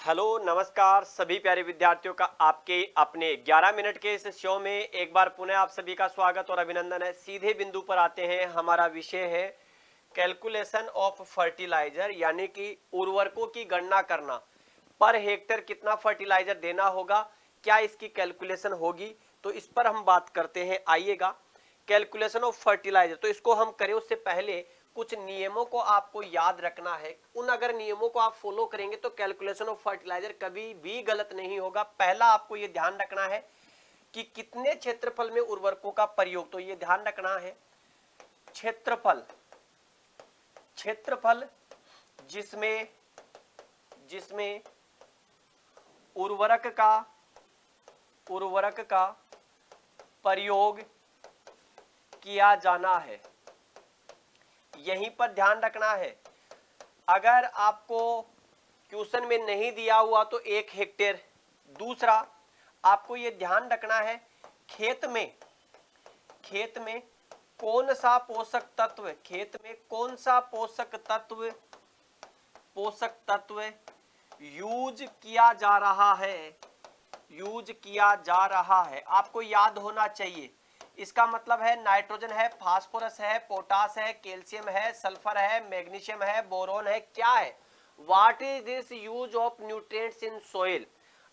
Hello नमस्कार सभी प्यारे विद्यार्थियों का आपके अपने 11 मिनट के इस शो में एक बार पुनः आप सभी का स्वागत और अभिनंदन है। सीधे बिंदु पर आते हैं। हमारा विषय है कैलकुलेशन ऑफ फर्टिलाइजर, यानी कि उर्वरकों की गणना करना। पर हेक्टेयर कितना फर्टिलाइजर देना होगा, क्या इसकी कैलकुलेशन होगी, तो इस पर हम बात करते हैं। आइएगा, कैलकुलेशन ऑफ फर्टिलाइजर, तो इसको हम करें उससे पहले कुछ नियमों को आपको याद रखना है। उन अगर नियमों को आप फॉलो करेंगे तो कैलकुलेशन ऑफ फर्टिलाइजर कभी भी गलत नहीं होगा। पहला आपको ये ध्यान रखना है कि कितने क्षेत्रफल में उर्वरकों का प्रयोग, तो ये ध्यान रखना है क्षेत्रफल, क्षेत्रफल जिसमें जिसमें उर्वरक का प्रयोग किया जाना है, यहीं पर ध्यान रखना है। अगर आपको क्वेश्चन में नहीं दिया हुआ तो 1 हेक्टेयर। दूसरा आपको यह ध्यान रखना है खेत में कौन सा पोषक तत्व, खेत में कौन सा पोषक तत्व यूज किया जा रहा है, आपको याद होना चाहिए। इसका मतलब है नाइट्रोजन है, फास्फोरस है, पोटास है, कैल्शियम है, सल्फर है, मैग्नीशियम है, बोरोन है, क्या है, what is this use of nutrients in soil.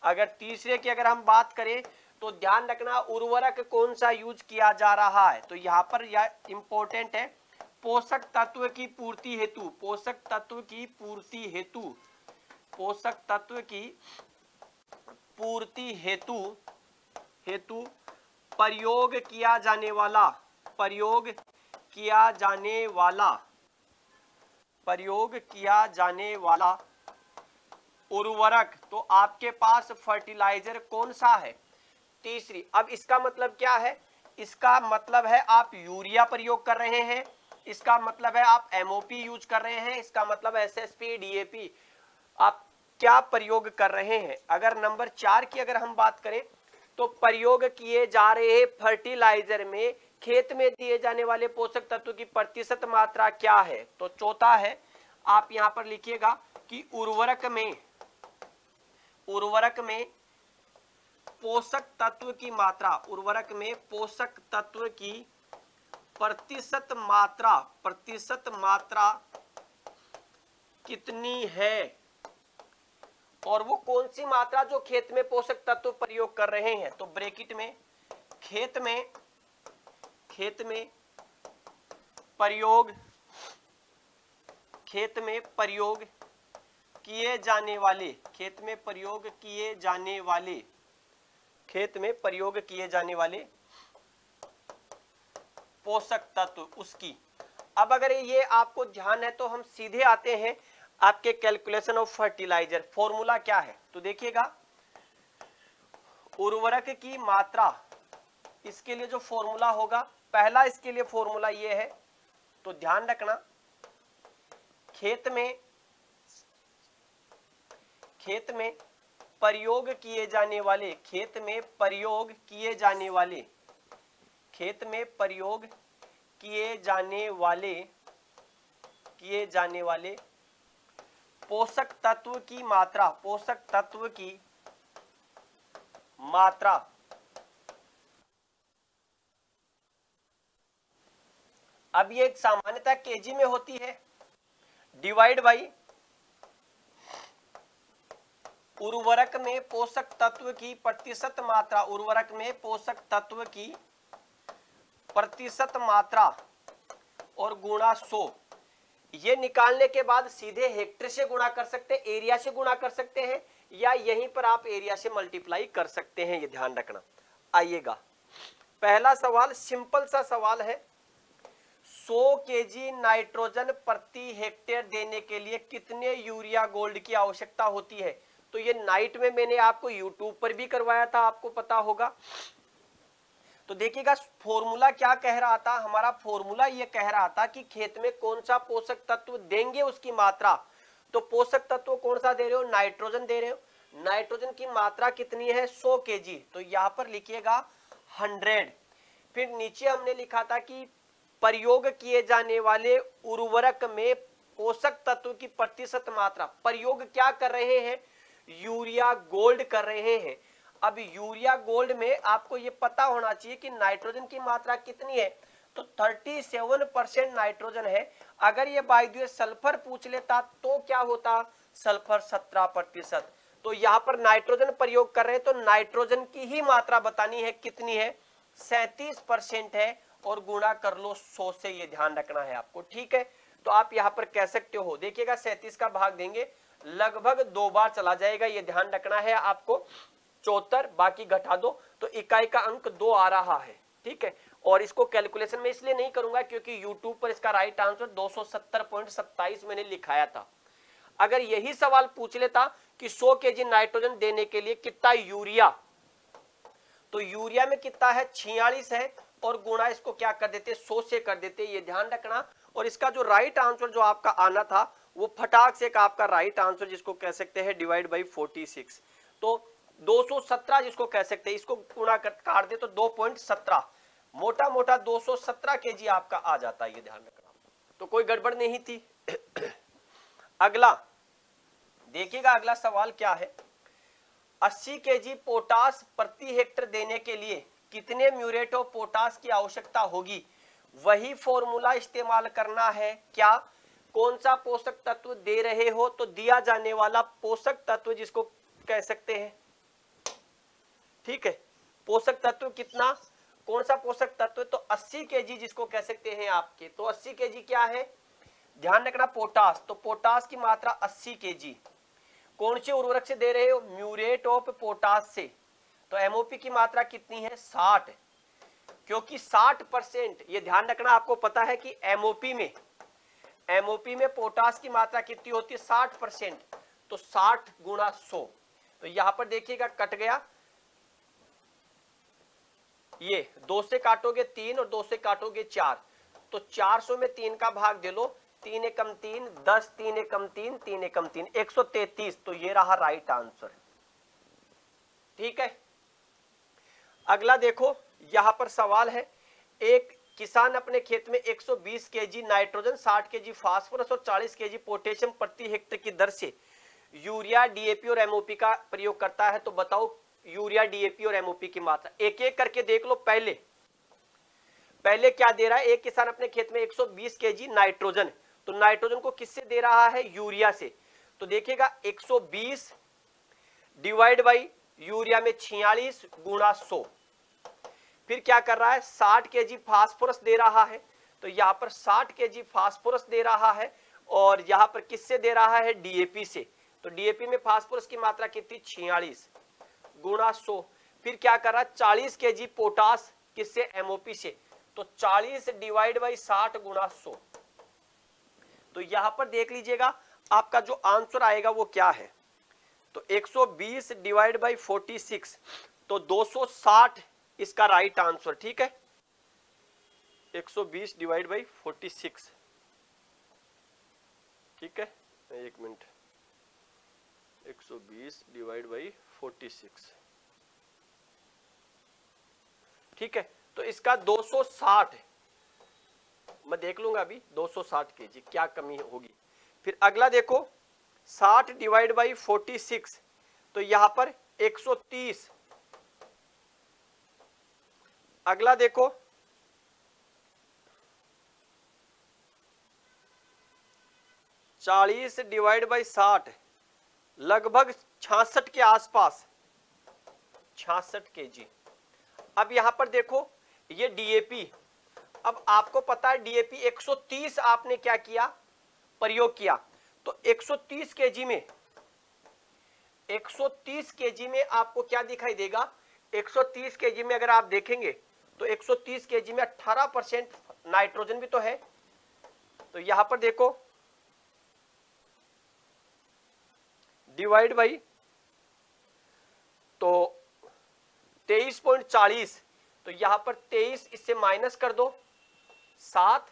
अगर तीसरे की अगर हम बात करें तो ध्यान रखना उर्वरक कौन सा यूज किया जा रहा है, तो यहाँ पर यह इंपॉर्टेंट है। पोषक तत्व की पूर्ति हेतु, पोषक तत्व की पूर्ति हेतु प्रयोग किया जाने वाला उर्वरक, तो आपके पास फर्टिलाइजर कौन सा है। तीसरी, अब इसका मतलब क्या है, इसका मतलब है आप यूरिया प्रयोग कर रहे हैं, इसका मतलब है आप एमओपी यूज कर रहे हैं, इसका मतलब एसएसपी, डीएपी आप क्या प्रयोग कर रहे हैं। अगर नंबर 4 की अगर हम बात करें तो प्रयोग किए जा रहे फर्टिलाइजर में खेत में दिए जाने वाले पोषक तत्व की प्रतिशत मात्रा क्या है। तो चौथा है, आप यहां पर लिखिएगा कि उर्वरक में पोषक तत्व की मात्रा, उर्वरक में पोषक तत्व की प्रतिशत मात्रा कितनी है, और वो कौन सी मात्रा जो खेत में पोषक तत्व प्रयोग कर रहे हैं। तो ब्रैकेट में खेत में प्रयोग किए जाने वाले पोषक तत्व उसकी। अब अगर ये आपको ध्यान है तो हम सीधे आते हैं आपके कैलकुलेशन ऑफ फर्टिलाइजर। फॉर्मूला क्या है, तो देखिएगा उर्वरक की मात्रा, इसके लिए जो फॉर्मूला होगा, पहला इसके लिए फॉर्मूला ये है, तो ध्यान रखना खेत में प्रयोग किए जाने वाले पोषक तत्व की मात्रा अब ये एक सामान्यतः केजी में होती है, डिवाइड बाई उर्वरक में पोषक तत्व की प्रतिशत मात्रा, उर्वरक में पोषक तत्व की प्रतिशत मात्रा और गुणा 100। ये निकालने के बाद सीधे हेक्टेयर से गुणा कर सकते हैं, एरिया से गुणा कर सकते हैं, या यहीं पर आप एरिया से मल्टीप्लाई कर सकते हैं, ये ध्यान रखना। आइएगा, पहला सवाल सिंपल सा सवाल है, 100 केजी नाइट्रोजन प्रति हेक्टेयर देने के लिए कितने यूरिया गोल्ड की आवश्यकता होती है। तो ये नाइट में मैंने आपको यूट्यूब पर भी करवाया था, आपको पता होगा। तो देखिएगा फॉर्मूला क्या कह रहा था, हमारा फॉर्मूला ये कह रहा था कि खेत में कौन सा पोषक तत्व देंगे उसकी मात्रा। तो पोषक तत्व कौन सा दे रहे हो, नाइट्रोजन दे रहे हो। नाइट्रोजन की मात्रा कितनी है, 100 केजी, तो यहां पर लिखिएगा 100। फिर नीचे हमने लिखा था कि प्रयोग किए जाने वाले उर्वरक में पोषक तत्व की प्रतिशत मात्रा, प्रयोग क्या कर रहे हैं, यूरिया गोल्ड कर रहे हैं। अब यूरिया गोल्ड में आपको ये पता होना चाहिए कि नाइट्रोजन की मात्रा कितनी है, तो 37% नाइट्रोजन है। अगर ये बाय द वे सल्फर पूछ लेता तो क्या होता, सल्फर 17%। तो यहाँ पर नाइट्रोजन प्रयोग कर रहे हैं तो नाइट्रोजन की ही मात्रा बतानी है, कितनी है, 37% है, और गुणा कर लो 100 से, ये ध्यान रखना है आपको, ठीक है। तो आप यहाँ पर कह सकते हो, देखिएगा 37 का भाग देंगे लगभग 2 बार चला जाएगा, ये ध्यान रखना है आपको। 74 बाकी घटा दो तो इकाई का अंक 2 आ रहा है, ठीक है। और इसको कैलकुलेशन में इसलिए नहीं करूंगा क्योंकि YouTube पर इसका राइट आंसर 270.27 मैंने लिखाया था। अगर यही सवाल पूछ लेता कि 100 केजी नाइट्रोजन देने के लिए कितना यूरिया, तो यूरिया में कितना है, 46 है, और गुणा इसको क्या कर देते, 100 से कर देते, ये ध्यान रखना। और इसका जो राइट आंसर जो आपका आना था वो फटाक से का आपका राइट आंसर जिसको कह सकते हैं डिवाइड बाई 46, तो 217 जिसको कह सकते हैं, इसको गुणा काट दे तो 2.17, मोटा मोटा 217 केजी आपका आ जाता है, ये ध्यान रखना। तो कोई गड़बड़ नहीं थी। अगला देखिएगा, अगला सवाल क्या है, 80 केजी पोटास प्रति हेक्टेयर देने के लिए कितने म्यूरेट ऑफ पोटास की आवश्यकता होगी, वही फॉर्मूला इस्तेमाल करना है क्या। कौन सा पोषक तत्व दे रहे हो, तो दिया जाने वाला पोषक तत्व जिसको कह सकते हैं, ठीक है। पोषक तत्व कितना, कौन सा पोषक तत्व, तो 80 केजी जिसको कह सकते हैं आपके, तो 80 केजी क्या है, ध्यान रखना, पोटास, तो पोटास की मात्रा 80 केजी कौन से उर्वरक से दे रहे हो, म्यूरेट ऑफ पोटास से। तो एमओपी की मात्रा कितनी है, 60, क्योंकि 60%, ये ध्यान रखना, आपको पता है कि एमओपी में पोटास की मात्रा कितनी होती है, 60%, तो 60 गुणा 100, तो यहां पर देखिएगा कट गया, ये 2 से काटोगे 3 और 2 से काटोगे 4, तो 400 में 3 का भाग दे लो, 3 एकम 3, 10, 3 एकम 3, 3 एकम 3, 133, तो ये रहा राइट आंसर, ठीक है। अगला देखो, यहां पर सवाल है, एक किसान अपने खेत में 120 केजी नाइट्रोजन, 60 केजी फास्फोरस और 40 केजी पोटेशियम प्रति हेक्टेयर की दर से यूरिया, डीएपी और एमओपी का प्रयोग करता है। तो बताओ यूरिया, डीएपी और एमओपी की मात्रा, एक एक करके देख लो। पहले क्या दे रहा है, एक किसान अपने खेत में 120 केजी नाइट्रोजन, तो नाइट्रोजन को किससे दे रहा है, यूरिया से। तो देखिएगा 120 डिवाइड बाई यूरिया में 46 गुणा 100, फिर क्या कर रहा है, 60 केजी फास्फोरस दे रहा है, तो यहां पर 60 केजी फास्फोरस दे रहा है, और यहां पर किससे दे रहा है, डीएपी से। तो डीएपी में फास्फोरस की मात्रा कितनी, 46 गुणा 100, फिर क्या कर रहा है, 40 केजी पोटास, किससे, एमओपी से, तो 40 डिवाइड बाई 60 गुणा 100। तो यहां पर देख लीजिएगा आपका जो आंसर आएगा वो क्या है, तो 120 डिवाइड बाई 46, तो 260 इसका राइट आंसर, ठीक है। 120 डिवाइड बाई 46, ठीक है, एक मिनट, 120 डिवाइड बाई 46, ठीक है। तो इसका 260, मैं देख लूंगा अभी, 260 केजी क्या कमी होगी। फिर अगला देखो, 60 डिवाइड बाई 46, तो यहां पर 130। अगला देखो, चालीस डिवाइड बाई 60, लगभग 66 के आसपास, 66 केजी। अब यहां पर देखो ये डीएपी, अब आपको पता है डीएपी 130 आपने क्या किया, प्रयोग किया, तो 130 केजी में, 130 केजी में आपको क्या दिखाई देगा, 130 केजी में अगर आप देखेंगे तो 130 केजी में 18% नाइट्रोजन भी तो है। तो यहां पर देखो डिवाइड बाई, तो 23.40, तो यहां पर 23 इससे माइनस कर दो, 7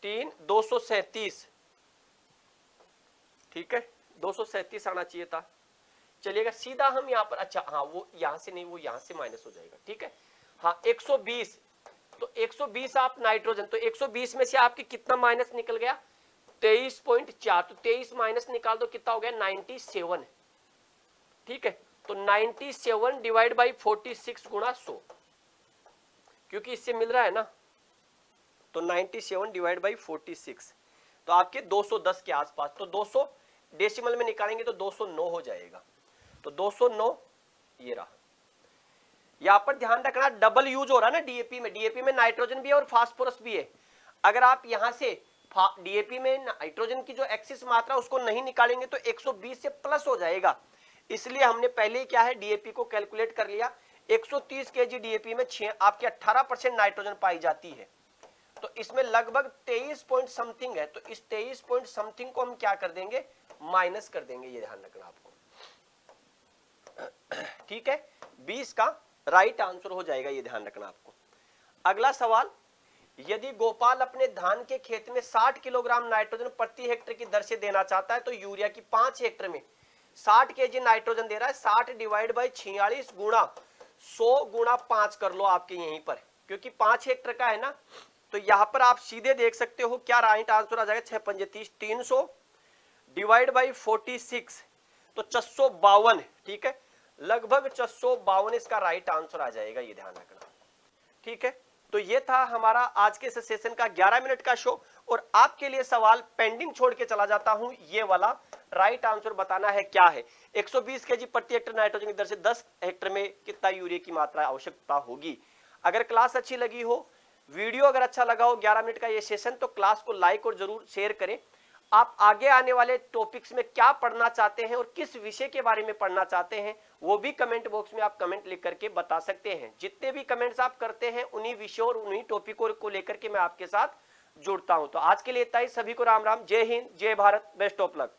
3 237, ठीक है, 237 आना चाहिए था। चलिएगा सीधा हम यहां पर, अच्छा हाँ वो यहां से नहीं, वो यहां से माइनस हो जाएगा, ठीक है। हाँ 120, तो 120 आप नाइट्रोजन, तो 120 में से आपके कितना माइनस निकल गया, 23.4, तो 23 माइनस निकाल दो, कितना हो गया 97। ठीक है, तो 97 डिवाइड बाई 46 गुणा 100, क्योंकि इससे मिल रहा है ना, तो 97 डिवाइड बाई 46, तो आपके 210 के आसपास। तो 200 डेसिमल में निकालेंगे तो 209 हो जाएगा। तो 209 ये रहा। यहां पर ध्यान रखना डबल यूज हो रहा है ना डीएपी में। डीएपी में नाइट्रोजन भी है और फास्फोरस भी है। अगर आप यहां से डीएपी में नाइट्रोजन की जो एक्सिस मात्रा उसको नहीं निकालेंगे तो 120 से प्लस हो जाएगा। इसलिए हमने पहले ही क्या है डीएपी को कैलकुलेट कर लिया। 130 केजी डीएपी में आपके 18% नाइट्रोजन पाई जाती है, तो इसमें लगभग 23 पॉइंट समथिंग है। तो इस 23 पॉइंट समथिंग को हम क्या कर देंगे, माइनस कर देंगे। ये ध्यान रखना आपको, ठीक है। 20 का राइट आंसर हो जाएगा, ये ध्यान रखना आपको। अगला सवाल, यदि गोपाल अपने धान के खेत में 60 किलोग्राम नाइट्रोजन प्रति हेक्टेयर की दर से देना चाहता है, तो यूरिया की 5 हेक्टेयर में 60 केजी नाइट्रोजन दे रहा है। 60 डिवाइड बाई 46 गुणा 100 गुणा 5 कर लो आपके यहीं पर, क्योंकि 5 हेक्टेयर का है ना। तो यहां पर आप सीधे देख सकते हो क्या राइट आंसर आ जाएगा, 6 पंजे 30, 300 डिवाइड बाई 46, तो 652। ठीक है, लगभग 652 इसका राइट आंसर आ जाएगा, ये ध्यान रखना। ठीक है, तो ये था हमारा आज के सेशन का 11 मिनट का शो। और आपके लिए सवाल पेंडिंग छोड़ के चला जाता हूं, ये वाला राइट आंसर बताना है क्या है। 120 केजी प्रति हेक्टेयर नाइट्रोजन की दर से 10 हेक्टेयर में कितना यूरिया की मात्रा आवश्यकता होगी। अगर क्लास अच्छी लगी हो, वीडियो अगर अच्छा लगा हो 11 मिनट का ये सेशन, तो क्लास को लाइक और जरूर शेयर करें। आप आगे आने वाले टॉपिक्स में क्या पढ़ना चाहते हैं और किस विषय के बारे में पढ़ना चाहते हैं, वो भी कमेंट बॉक्स में आप कमेंट लिख करके बता सकते हैं। जितने भी कमेंट्स आप करते हैं उन्हीं विषयों और उन्हीं टॉपिकों को लेकर के मैं आपके साथ जुड़ता हूं। तो आज के लिए इतना ही। सभी को राम राम, जय हिंद, जय भारत, बेस्ट ऑफ लक।